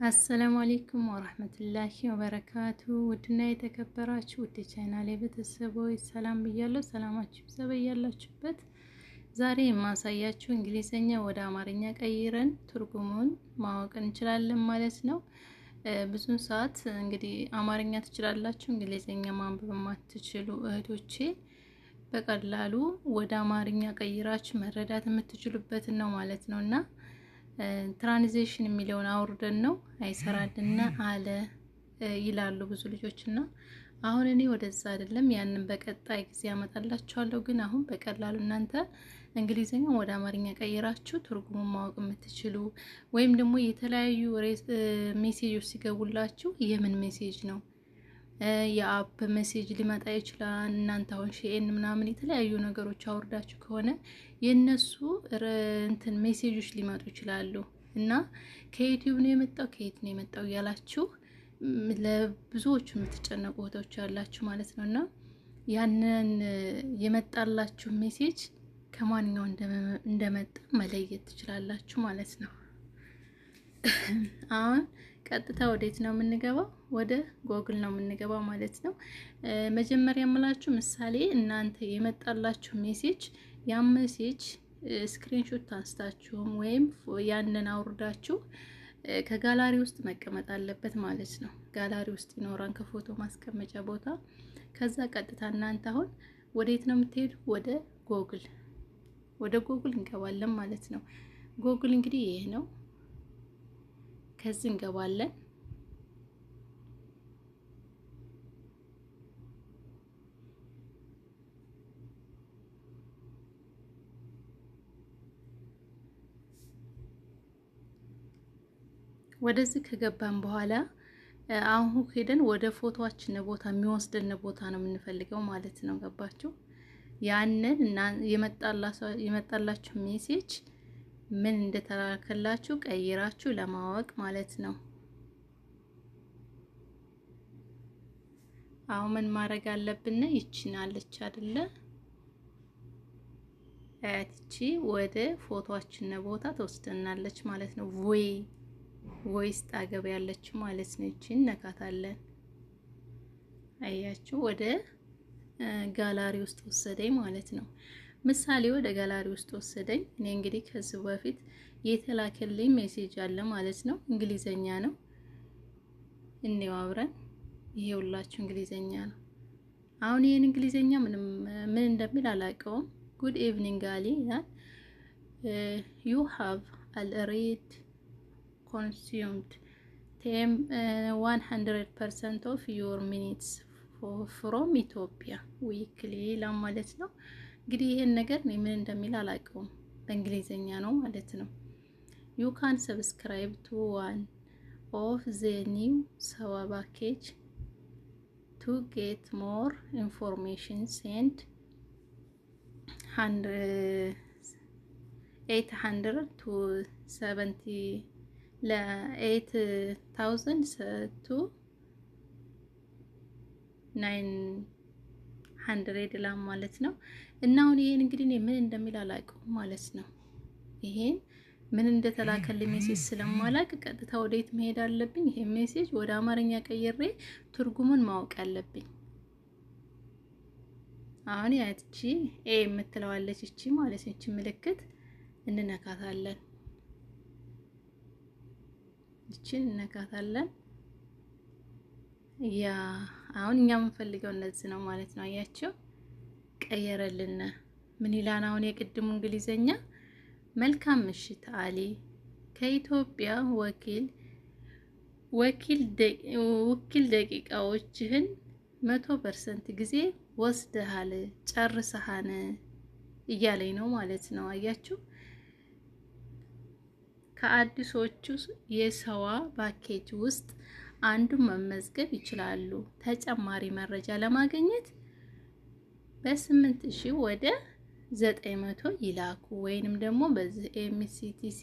አሰላሙ አለይኩም ወራህመቱላሂ ወበረካቱ። ውድና የተከበራችሁ ውድ ቻናሌ ቤተሰቦች ሰላም ብያለሁ። ሰላማችሁ ይብዛ በያላችሁበት። ዛሬ የማሳያችሁ እንግሊዘኛ ወደ አማርኛ ቀይረን ትርጉሙን ማወቅ እንችላለን ማለት ነው። ብዙን ሰዓት እንግዲህ አማርኛ ትችላላችሁ፣ እንግሊዘኛ ማንበብ የማትችሉ እህቶቼ በቀላሉ ወደ አማርኛ ቀይራችሁ መረዳት የምትችሉበትን ነው ማለት ነውና ትራንዚሽን የሚለውን አውርደን ነው አይሰራልና አለ ይላሉ ብዙ ልጆችና አሁን እኔ ወደዛ አይደለም ያንን በቀጣይ ጊዜ አመጣላችኋለሁ። ግን አሁን በቀላሉ እናንተ እንግሊዘኛውን ወደ አማርኛ ቀይራችሁ ትርጉሙን ማወቅ የምትችሉ ወይም ደግሞ የተለያዩ ሜሴጆች ሲገቡላችሁ የምን ሜሴጅ ነው የአፕ ሜሴጅ ሊመጣ ይችላል። እናንተ አሁን ሼን ምናምን የተለያዩ ነገሮች አውርዳችሁ ከሆነ የነሱ እንትን ሜሴጆች ሊመጡ ይችላሉ እና ከዩቲዩብ ነው የመጣው ከየት ነው የመጣው እያላችሁ ለብዙዎቹ የምትጨነቁ እህቶች ያላችሁ ማለት ነውና ያንን የመጣላችሁ ሜሴጅ ከማንኛው እንደመጣ መለየት ትችላላችሁ ማለት ነው። አሁን ቀጥታ ወዴት ነው የምንገባው? ወደ ጎግል ነው የምንገባው ማለት ነው። መጀመሪያ የምላችሁ ምሳሌ እናንተ የመጣላችሁ ሜሴጅ ያን ሜሴጅ ስክሪንሾት አንስታችሁም ወይም ያንን አውርዳችሁ ከጋላሪ ውስጥ መቀመጥ አለበት ማለት ነው። ጋላሪ ውስጥ ይኖራን ከፎቶ ማስቀመጫ ቦታ። ከዛ ቀጥታ እናንተ አሁን ወዴት ነው የምትሄዱ? ወደ ጎግል እንገባለን ማለት ነው። ጎግል እንግዲህ ይሄ ነው። ከዚህ እንገባለን። ወደዚህ ከገባን በኋላ አሁን ሄደን ወደ ፎቶአችን ቦታ የሚወስደን ቦታ ነው የምንፈልገው ማለት ነው። ገባችሁ? ያንን እና የመጣላችሁ ሜሴጅ ምን እንደተላከላችሁ ቀይራችሁ ለማወቅ ማለት ነው። አሁን ምን ማድረግ አለብን? ይችናለች አይደለ? እቺ ወደ ፎቶአችን ቦታ ተወስደናለች ማለት ነው። ቮይስ አገብ ያለችው ማለት ነው። እቺን ነካታለን። አያችሁ ወደ ጋላሪ ውስጥ ወሰደኝ ማለት ነው። ምሳሌ ወደ ጋላሪ ውስጥ ወሰደኝ። እኔ እንግዲህ ከዚህ በፊት የተላከልኝ ሜሴጅ አለ ማለት ነው። እንግሊዘኛ ነው። እንየው አብረን። ይሄ ሁላችሁ እንግሊዘኛ ነው። አሁን ይሄን እንግሊዘኛ ምን እንደሚል አላውቀውም። ጉድ ኢቭኒንግ አሊ ዩ ሃቭ አልሬድ consumed 100% of your minutes from Ethiopia weekly ለማለት ነው። እንግዲህ ይሄን ነገር ምን እንደሚል አላውቀውም። በእንግሊዘኛ ነው ማለት ነው። you can subscribe to one of the new Sawa package to get more information. Send 800 to 70 ለ8000 to 900 ላ ማለት ነው። እና አሁን ይሄን እንግዲህ ምን እንደሚል አላውቀውም ማለት ነው። ይሄን ምን እንደተላከልኝ ሜሴጅ ስለማላውቅ ቀጥታ ወዴት መሄድ አለብኝ? ይሄ ሜሴጅ ወደ አማርኛ ቀይሬ ትርጉሙን ማወቅ አለብኝ። አሁን ያቺ ኤ የምትለዋለች እቺ ማለት ነው። እቺ ምልክት እንነካታለን። እቺን እንነካታለን። ያ አሁን እኛ የምንፈልገው እነዚህ ነው ማለት ነው። አያችሁ ቀየረልን። ምን ይላል አሁን የቅድሙ እንግሊዘኛ? መልካም ምሽት አሊ፣ ከኢትዮጵያ ወኪል ደቂቃዎችህን 100% ጊዜ ወስደሃል ጨርሰሃን እያለኝ ነው ማለት ነው። አያችሁ ከአዲሶቹ የሰዋ ፓኬጅ ውስጥ አንዱ መመዝገብ ይችላሉ። ተጨማሪ መረጃ ለማግኘት በ8000 ወደ 900 ይላኩ ወይንም ደግሞ በዚህ ኤምሲቲሲ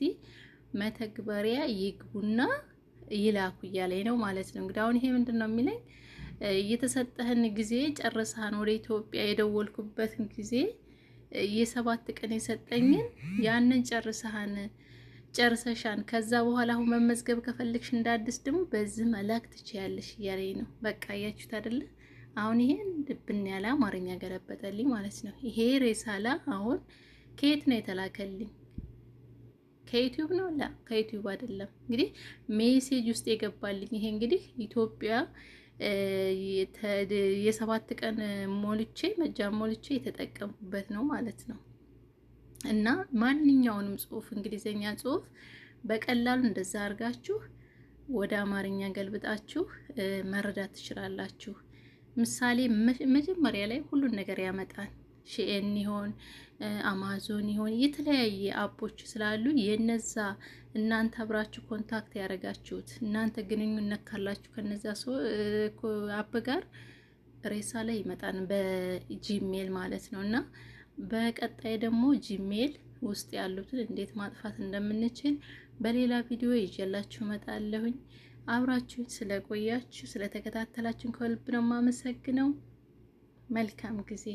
መተግበሪያ ይግቡና ይላኩ እያለኝ ነው ማለት ነው። እንግዲህ አሁን ይሄ ምንድነው የሚለኝ? የተሰጠህን ጊዜ ጨርሰሃን ወደ ኢትዮጵያ የደወልኩበትን ጊዜ የ7 ቀን የሰጠኝን ያንን ጨርሰሻን ከዛ በኋላ አሁን መመዝገብ ከፈለግሽ እንዳዲስ ደግሞ በዚህ መላክ ትችያለሽ እያለኝ ነው። በቃ አያችሁት አይደለ? አሁን ይሄን ድብን ያለ አማርኛ ገለበጠልኝ ማለት ነው። ይሄ ሬሳላ አሁን ከየት ነው የተላከልኝ? ከዩቲዩብ ነው? ላ ከዩቲዩብ አይደለም። እንግዲህ ሜሴጅ ውስጥ የገባልኝ ይሄ እንግዲህ ኢትዮጵያ የ7 ቀን ሞልቼ መጃን ሞልቼ የተጠቀምኩበት ነው ማለት ነው። እና ማንኛውንም ጽሁፍ እንግሊዘኛ ጽሁፍ በቀላሉ እንደዛ አድርጋችሁ ወደ አማርኛ ገልብጣችሁ መረዳት ትችላላችሁ። ምሳሌ መጀመሪያ ላይ ሁሉን ነገር ያመጣል። ሺኤን ይሆን አማዞን ይሆን የተለያየ አፖች ስላሉ የነዛ እናንተ አብራችሁ ኮንታክት ያደረጋችሁት እናንተ ግንኙነት ካላችሁ ከነዛ አፕ ጋር ሬሳ ላይ ይመጣል በጂሜል ማለት ነው። እና በቀጣይ ደግሞ ጂሜል ውስጥ ያሉትን እንዴት ማጥፋት እንደምንችል በሌላ ቪዲዮ ይዤላችሁ እመጣለሁኝ። አብራችሁ ስለቆያችሁ ስለተከታተላችሁ ከልብ ነው የማመሰግነው። መልካም ጊዜ